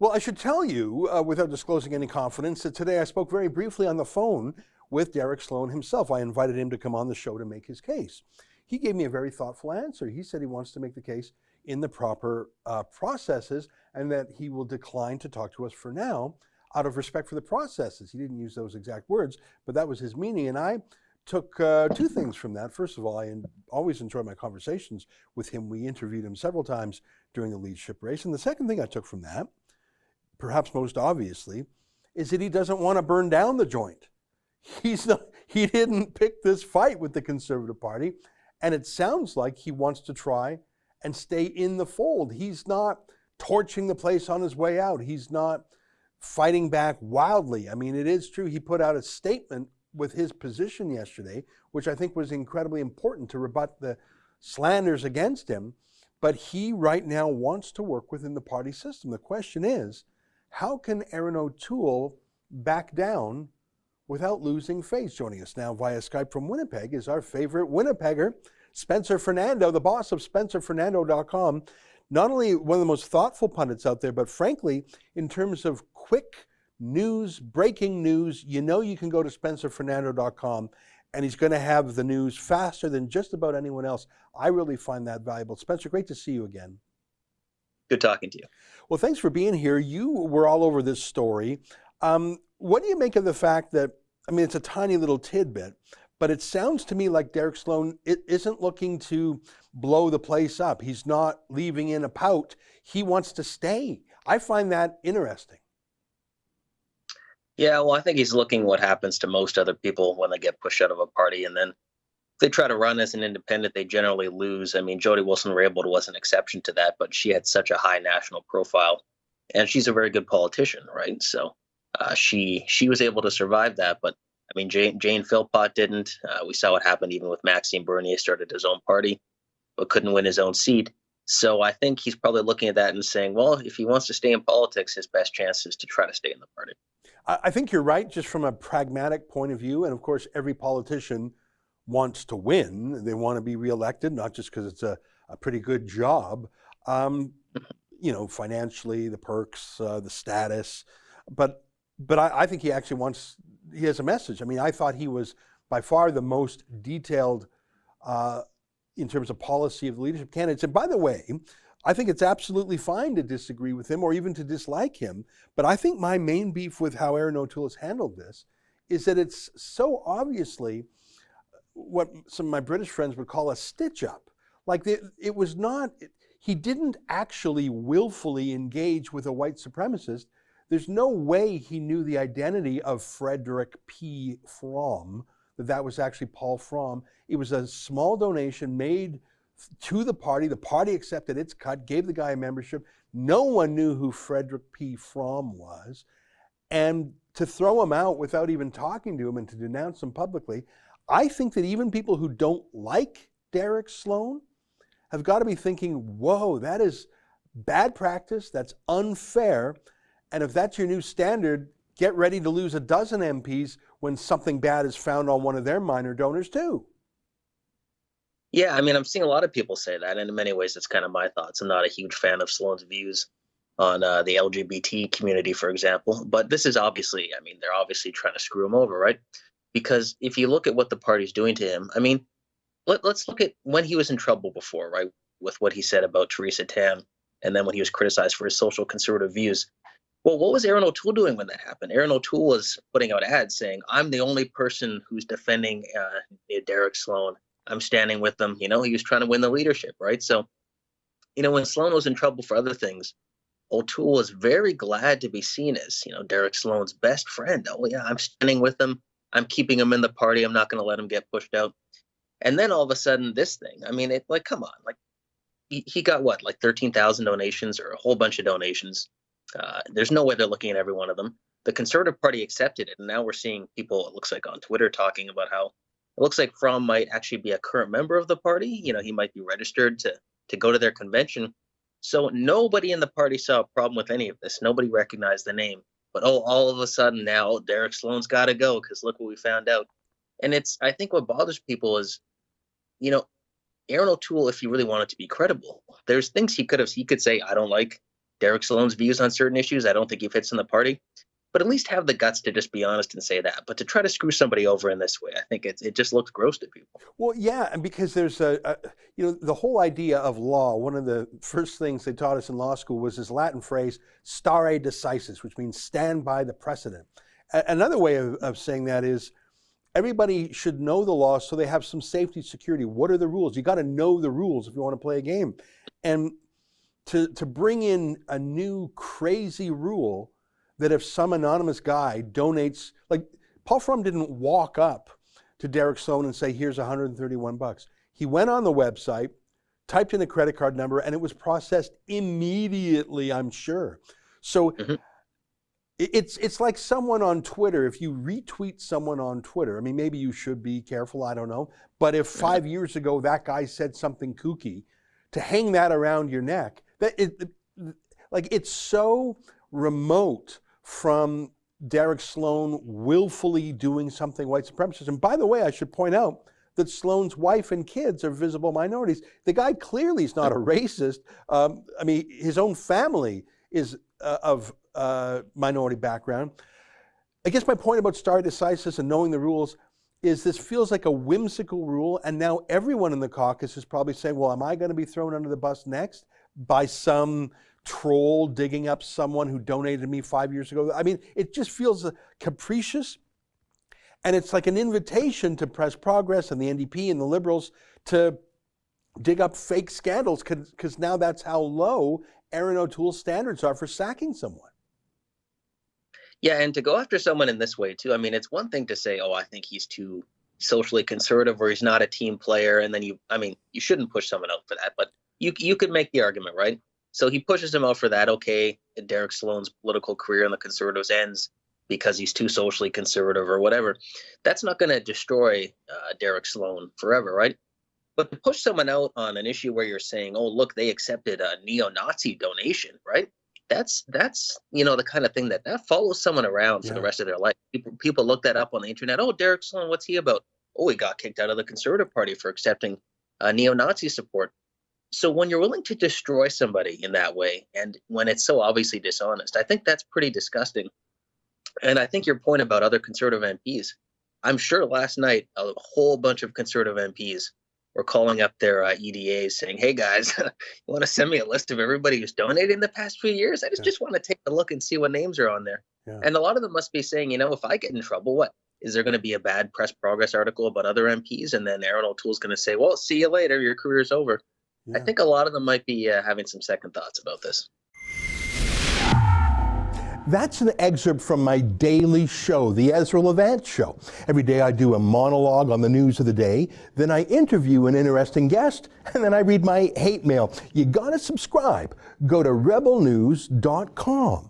Well, I should tell you, without disclosing any confidence, that today I spoke very briefly on the phone with Derek Sloan himself. I invited him to come on the show to make his case. He gave me a very thoughtful answer. He said he wants to make the case in the proper processes and that he will decline to talk to us for now out of respect for the processes. He didn't use those exact words, but that was his meaning. And I took two things from that. First of all, I always enjoy my conversations with him. We interviewed him several times during the leadership race. And the second thing I took from that, perhaps most obviously, is that he doesn't want to burn down the joint. He didn't pick this fight with the Conservative Party, and it sounds like he wants to try and stay in the fold. He's not torching the place on his way out. He's not fighting back wildly. I mean, it is true he put out a statement with his position yesterday, which I think was incredibly important to rebut the slanders against him, but he right now wants to work within the party system. The question is, how can Erin O'Toole back down without losing face? Joining us now via Skype from Winnipeg is our favorite Winnipegger, Spencer Fernando, the boss of SpencerFernando.com. Not only one of the most thoughtful pundits out there, but frankly, in terms of quick news, breaking news, you know you can go to SpencerFernando.com and he's going to have the news faster than just about anyone else. I really find that valuable. Spencer, great to see you again. Good talking to you. Well, thanks for being here. You were all over this story. What do you make of the fact that, I mean, it's a tiny little tidbit, but it sounds to me like Derek Sloan isn't looking to blow the place up. He's not leaving in a pout. He wants to stay. I find that interesting. Yeah, well, I think he's looking what happens to most other people when they get pushed out of a party, and then if they try to run as an independent, they generally lose. I mean, Jody Wilson-Raybould was an exception to that, but she had such a high national profile, and she's a very good politician, right? So she was able to survive that, but I mean, Jane Philpott didn't. We saw what happened even with Maxime Bernier, started his own party, but couldn't win his own seat. So I think he's probably looking at that and saying, well, if he wants to stay in politics, his best chance is to try to stay in the party. I think you're right, just from a pragmatic point of view. And of course, every politician wants to win. They want to be reelected, not just because it's a pretty good job, you know, financially, the perks, the status. But I think he actually he has a message. I mean, I thought he was by far the most detailed in terms of policy of the leadership candidates. And by the way, I think it's absolutely fine to disagree with him or even to dislike him. But I think my main beef with how Erin O'Toole has handled this is that it's so obviously what some of my British friends would call a stitch up. Like it was not, he didn't actually willfully engage with a white supremacist. There's no way he knew the identity of Frederick P. Fromm, that was actually Paul Fromm. It was a small donation made to the party. The party accepted its cut, gave the guy a membership. No one knew who Frederick P. Fromm was. And to throw him out without even talking to him and to denounce him publicly, I think that even people who don't like Derek Sloan have got to be thinking, whoa, that is bad practice, that's unfair. And if that's your new standard, get ready to lose a dozen MPs when something bad is found on one of their minor donors too. Yeah, I mean, I'm seeing a lot of people say that, and in many ways, it's kind of my thoughts. I'm not a huge fan of Sloan's views on the LGBT community, for example. But this is obviously, I mean, they're obviously trying to screw him over, right? Because if you look at what the party's doing to him, I mean, let's look at when he was in trouble before, right? With what he said about Theresa Tam, and then when he was criticized for his social conservative views. Well, what was Erin O'Toole doing when that happened? Erin O'Toole was putting out ads saying, I'm the only person who's defending Derek Sloan. I'm standing with them. You know, he was trying to win the leadership, right? So, you know, when Sloan was in trouble for other things, O'Toole was very glad to be seen as, you know, Derek Sloan's best friend. Oh, yeah, I'm standing with him. I'm keeping him in the party. I'm not going to let him get pushed out. And then all of a sudden, this thing, I mean, it like, come on, like he got what, like 13,000 donations or a whole bunch of donations. There's no way they're looking at every one of them. The Conservative Party accepted it. And now we're seeing people, it looks like on Twitter, talking about how it looks like Fromm might actually be a current member of the party. You know, he might be registered to go to their convention. So nobody in the party saw a problem with any of this. Nobody recognized the name. But all of a sudden now Derek Sloan's got to go because look what we found out. And I think what bothers people is, you know, Erin O'Toole, if he really wanted to be credible, there's things he could say, I don't like Derek Sloan's views on certain issues. I don't think he fits in the party. But at least have the guts to just be honest and say that. But to try to screw somebody over in this way, I think it just looks gross to people. Well, yeah, and because there's the whole idea of law. One of the first things they taught us in law school was this Latin phrase, stare decisis, which means stand by the precedent. Another way of saying that is everybody should know the law so they have some safety, security. What are the rules? You got to know the rules if you want to play a game. And to bring in a new crazy rule that if some anonymous guy donates, like Paul Frum didn't walk up to Derek Sloan and say, here's $131. He went on the website, typed in a credit card number, and it was processed immediately, I'm sure. So it's like someone on Twitter, if you retweet someone on Twitter, I mean, maybe you should be careful, I don't know. But if 5 years ago that guy said something kooky, to hang that around your neck, it's so remote from Derek Sloan willfully doing something white supremacist. And by the way, I should point out that Sloan's wife and kids are visible minorities. The guy clearly is not a racist. I mean, his own family is of minority background. I guess my point about stare decisis and knowing the rules is this feels like a whimsical rule, and now everyone in the caucus is probably saying, well, am I going to be thrown under the bus next by some troll digging up someone who donated to me 5 years ago? I mean, it just feels capricious, and it's like an invitation to Press Progress and the NDP and the Liberals to dig up fake scandals, because now that's how low Erin O'Toole's standards are for sacking someone. Yeah, and to go after someone in this way too, I mean, it's one thing to say, oh, I think he's too socially conservative or he's not a team player, and then you shouldn't push someone out for that, but you could make the argument, right? So he pushes him out for that. Okay, Derek Sloan's political career in the Conservatives ends because he's too socially conservative or whatever. That's not going to destroy Derek Sloan forever, right? But to push someone out on an issue where you're saying, oh, look, they accepted a neo-Nazi donation, right? That's the kind of thing that follows someone around for the rest of their life. People look that up on the internet. Oh, Derek Sloan, what's he about? Oh, he got kicked out of the Conservative Party for accepting neo-Nazi support. So when you're willing to destroy somebody in that way, and when it's so obviously dishonest, I think that's pretty disgusting. And I think your point about other Conservative MPs, I'm sure last night a whole bunch of Conservative MPs were calling up their EDAs saying, hey guys, you want to send me a list of everybody who's donated in the past few years? I just want to take a look and see what names are on there. Yeah. And a lot of them must be saying, if I get in trouble, what? Is there going to be a bad Press Progress article about other MPs? And then Erin O'Toole's going to say, well, see you later, your career's over. Yeah. I think a lot of them might be having some second thoughts about this. That's an excerpt from my daily show, The Ezra Levant Show. Every day I do a monologue on the news of the day, then I interview an interesting guest, and then I read my hate mail. You gotta subscribe. Go to rebelnews.com.